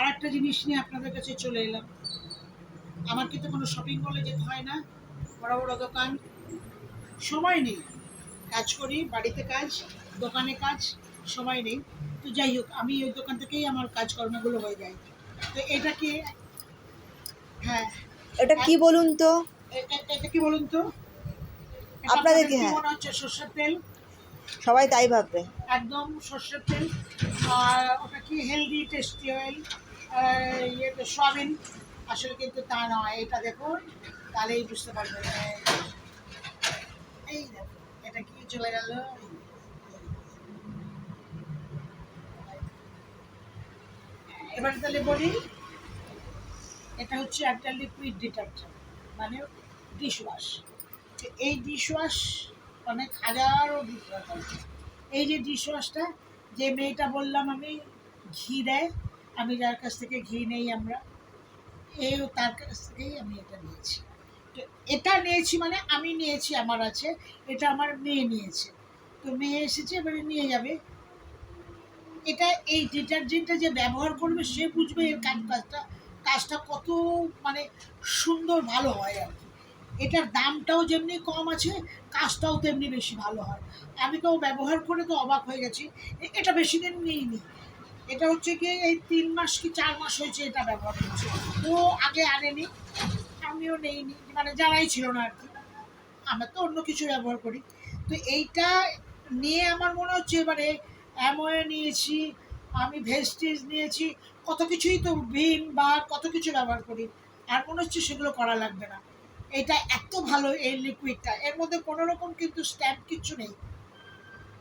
আর একটা জিনিস নিয়ে আপনাদের কাছে চলে এলাম। আমার কিন্তু কোনো শপিং মলে যেতে হয় না, বড় বড় দোকান, সময় নেই। কাজ করি, বাড়িতে কাজ, দোকানে কাজ, সময় নেই। তো যাই হোক, আমি ওই দোকান থেকেই আমার কাজকর্মগুলো হয়ে যায়। তো এটাকে, হ্যাঁ, এটা কি বলুন তো? এটা কি বলুন তো? এটা আপনাদের আপনাদের কি? কি হ্যাঁ, মনে হচ্ছে? সর্ষের তেল। সবাই তাই ভাববে। একদম সর্ষের তেল। আর ওটা কি হেলদি টেস্টি অয়েল, ইয়েতে সয়াবিন। আসলে কিন্তু তা নয়, এটা দেখুন, তাহলেই বুঝতে পারবেন। এই দেখুন, এটা কি চলে গেল। এবারে তাহলে বলি, এটা হচ্ছে একটা লিকুইড ডিটারজেন্ট, মানে ডিশ ওয়াশ। এই ডিশ ওয়াশ অনেক হাজারো ডিশ ওয়াশ আছে। এই যে ডিশ ওয়াশটা, যে মেয়েটা বললাম আমি, ঘি দেয়, আমি যার কাছ থেকে ঘি নেই আমরা, তার কাছ থেকেই আমি এটা নিয়েছি। তো এটা নিয়েছি মানে আমি নিয়েছি, আমার আছে। এটা আমার মেয়ে নিয়েছে। তো মেয়ে এসেছে, এবারে নিয়ে যাবে। এটা, এই ডিটারজেন্টটা যে ব্যবহার করবে সে বুঝবে এর কাজটা কাজটা কত মানে সুন্দর, ভালো হয় আর কি। এটার দামটাও যেমনি কম আছে, কাজটাও তেমনি বেশি ভালো হয়। আমি তো ব্যবহার করে তো অবাক হয়ে গেছি। এটা বেশি দিন নিইনি। এটা হচ্ছে কি, এই 3 মাস কি 4 মাস হয়েছে এটা ব্যবহার করছে। ও আগে আনেনি, আমিও নেইনি, মানে জানাই ছিল না আর কি। আমরা তো অন্য কিছু ব্যবহার করি। তো এইটা নিয়ে আমার মনে হচ্ছে এবারে অ্যামোয়ে নিয়েছি, আমি ভেস্টিজ নিয়েছি, কত কিছুই তো ভিম বা কত কিছু ব্যবহার করি। আর মনে হচ্ছে সেগুলো করা লাগবে না। এটা এত ভালো এই লিকুইডটা, এর মধ্যে কোনো রকম কিন্তু স্ট্যাম্প কিচ্ছু নেই।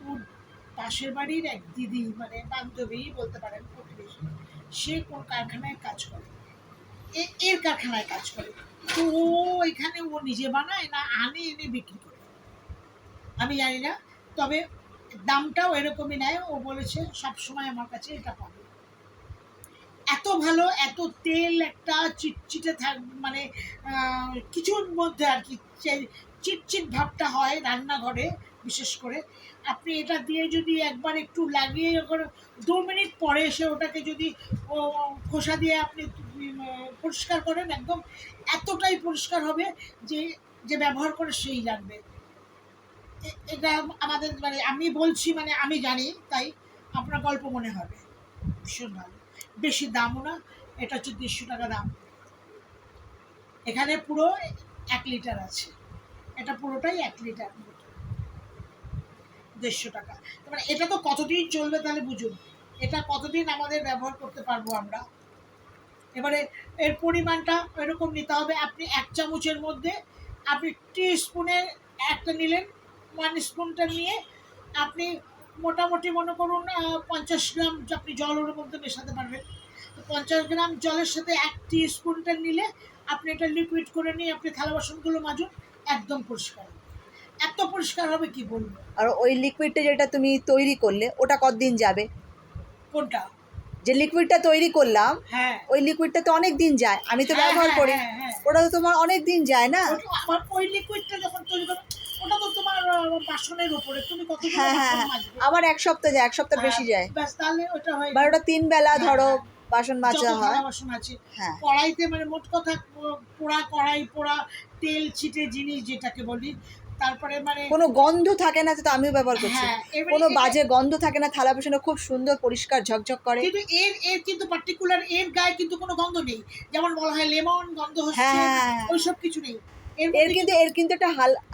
ওর পাশের বাড়ির এক দিদি, মানে বান্ধবী বলতে পারেন, প্রতিবেশী, সে কোন কারখানায় কাজ করে, এর কারখানায় কাজ করে। তো ও এখানে ও নিজে বানায় না আনে এনে বিক্রি করে, আমি জানি না। তবে দামটাও এরকমই নেয়। ও বলেছে সব সময় আমার কাছে এটা পাবে। এত ভালো, এত তেল, একটা চিটচিটে মানে কিছুর মধ্যে আর কি, চিটচিট ভাবটা হয় রান্নাঘরে বিশেষ করে। আপনি এটা দিয়ে যদি একবার একটু লাগিয়ে, যখন 2 মিনিট পরে এসে ওটাকে যদি ও খোসা দিয়ে আপনি পরিষ্কার করেন, একদম এতটাই পরিষ্কার হবে যে যে ব্যবহার করে সেই জানবে। এটা আমাদের, মানে আমি বলছি, মানে আমি জানি তাই আপনার গল্প মনে হবে। ভীষণ ভালো, বেশি দামও না। এটা হচ্ছে 150 টাকা দাম। এখানে পুরো 1 লিটার আছে। এটা পুরোটাই 1 লিটার, 150 টাকা। মানে এটা তো কতদিন চলবে তাহলে বুঝুন, এটা কতদিন আমাদের ব্যবহার করতে পারবো আমরা। এবারে এর পরিমাণটা এরকম নিতে হবে। আপনি 1 চামচের মধ্যে আপনি টিস্পুনের একটা নিলেন, 1 স্পুনটা নিয়ে আপনি মোটামুটি মনে করুন 50 গ্রাম আপনি জল ওর মধ্যে মেশাতে পারবেন। তো 50 গ্রাম জলের সাথে 1 টিস্পুনটা নিলে আপনি এটা লিকুইড করে নিয়ে আপনি থালা বাসনগুলো মাজুন, একদম পরিষ্কার হবে। এত পরিষ্কার হবে কি বলবো। আর ওই লিকুইডটা যেটা তুমি তৈরি করলে ওটা কতদিন যাবে? কোনটা? যে লিকুইডটা তৈরি করলাম, হ্যাঁ, ওই লিকুইডটা তো অনেক দিন যায়, আমি তো হ্যাঁ, ব্যবহার হ্যাঁ, করি। হ্যাঁ, হ্যাঁ। ওটা তো তোমার অনেক দিন যায় না? ওটা আমার, ওই লিকুইডটা যখন তৈরি করো, ওটা তো তোমার বাসনের উপরে, তুমি কতগুলো হ্যাঁ হ্যাঁ বাসন হ্যাঁ, মাজবে। আমার 1 সপ্তাহ যায়, 1 সপ্তাহ বেশি যায়। ব্যাস, তাহলে ওটা হয়ে বা গেল। ওটা 3 বেলা হ্যাঁ, ধরো হ্যাঁ। বাসন যত মাজা হয়। থালা বাসন আছে, হ্যাঁ, কড়াইতে, মানে মোট কথা পোড়া কড়াই, পোড়া তেল ছিটে জিনিস যেটাকে বলি, তারপরে মানে কোনো গন্ধ থাকে না, তো আমিও ব্যবহার করছি। হ্যাঁ, এবারে কোনো বাজে গন্ধ থাকে না, থালা বাসনে খুব সুন্দর পরিষ্কার ঝকঝক করে। কিন্তু এর এর কিন্তু পার্টিকুলার এর গায়ে কিন্তু কোনো গন্ধ নেই। যেমন বলা হয় লেমন গন্ধ হচ্ছে, হ্যাঁ, ওইসব কিছু নেই। এর এর মধ্যে কিন্তু কিন্তু এর কিন্তু একটা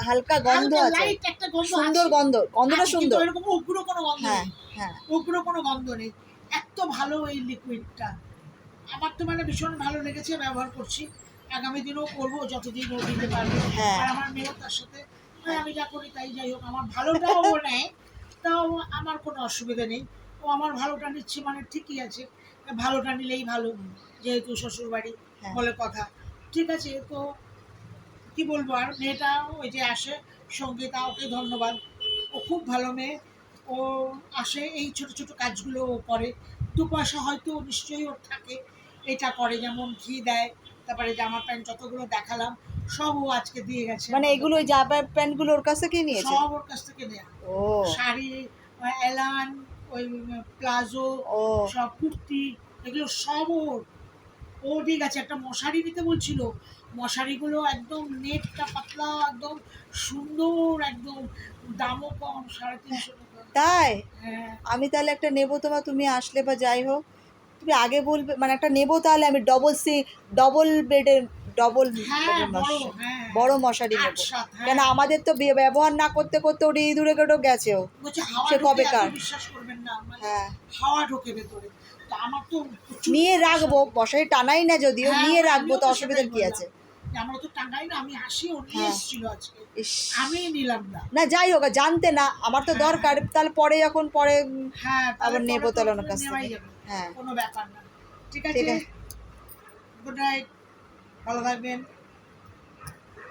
হালকা গন্ধ হালকা আছে, লাইট একটা গন্ধ সুন্দর আছে। গন্ধ, গন্ধটা আছে, কিন্তু সুন্দর। এরকম উগ্র কোনো গন্ধ হ্যাঁ নেই। হ্যাঁ উগ্র কোনো গন্ধ নেই। এত ভালো এই লিকুইডটা। আমার তো মানে ভীষণ ভালো লেগেছে, ব্যবহার করছি। আগামী দিনেও করবো যতদিন ও দিতে পারবে। হ্যাঁ আর আমার মেয়েও তার সাথে, আমি যা করি তাই, যাই হোক, আমার ভালোটাও ও নেয়। তাও আমার কোনো অসুবিধা নেই। ও আমার ভালোটা নিচ্ছে মানে ঠিকই আছে। ভালোটা নিলেই ভালো, যেহেতু শ্বশুরবাড়ি হ্যাঁ। বলে কথা। ঠিক আছে, তো কি বলবো আর, মেয়েটা ওই যে আসে, সঙ্গীতা, ওকে ধন্যবাদ। ও খুব ভালো মেয়ে। ও আসে, এই ছোট ছোট কাজগুলো ও করে। 2 পয়সা হয়তো নিশ্চয়ই ওর থাকে, এটা করে। যেমন ঘি দেয়, তারপরে জামা প্যান্ট যতগুলো দেখালাম সব ও আজকে দিয়ে গেছে মানে আমার এগুলো ওই দোকানে। জামা প্যান্টগুলো ওর কাছ থেকেই নিয়েছে? সব ওর কাছ থেকে নেওয়া। ও শাড়ি, এলান, ওই প্লাজো, ও সব কুর্তি, এগুলো সব ওর ঠিক আছে। একটা মশারি নিতে বলছিল, মশারিগুলো একদম নেটটা পাতলা, একদম সুন্দর, একদম দামও কম, 350 টাকা। তাই হ্যাঁ আমি তাহলে একটা নেবো, তুমি আসলে বা যাই হোক তুমি আগে বলবে, মানে একটা নেবো তাহলে আমি ডবল বেডের ডবল হ্যাঁ বড়, মশারি, হ্যাঁ বড় মশারি নেবো। 8-7, কেন হ্যাঁ। আমাদের তো ব্যবহার না করতে করতে ওটা ইঁদুরে কেটেও গেছেও, বলছে হাওয়া সে ঢোকে, এত কবেকার। বিশ্বাস করবেন না, মানে হ্যাঁ হাওয়া ঢোকে ভেতরে। তো আমার তো প্রচুর নিয়ে সমস্যা। রাখবো, মশারি টানাই না যদিও, হ্যাঁ, নিয়ে রাখবো, আমিও তো তো অসুবিধার সেটাই কি বললাম আছে। যে আমরা তো টাঙ্গাই না, আমি হাসি, ও নিয়ে হ্যাঁ এসেছিল আজকে, ইস, আমি নিলাম না। না যাই হোক, জানতে না আমার তো হ্যাঁ, দরকার, তাহলে পরে যখন পরে হ্যাঁ তাহলে আবার পরে নেবো তো তাহলে ওনার কাছ নেওয়াই থেকে। যাবে, হ্যাঁ কোনো ব্যাপার না। ঠিক ঠিক আছে, আছে। গুড নাইট, ভালো থাকবেন।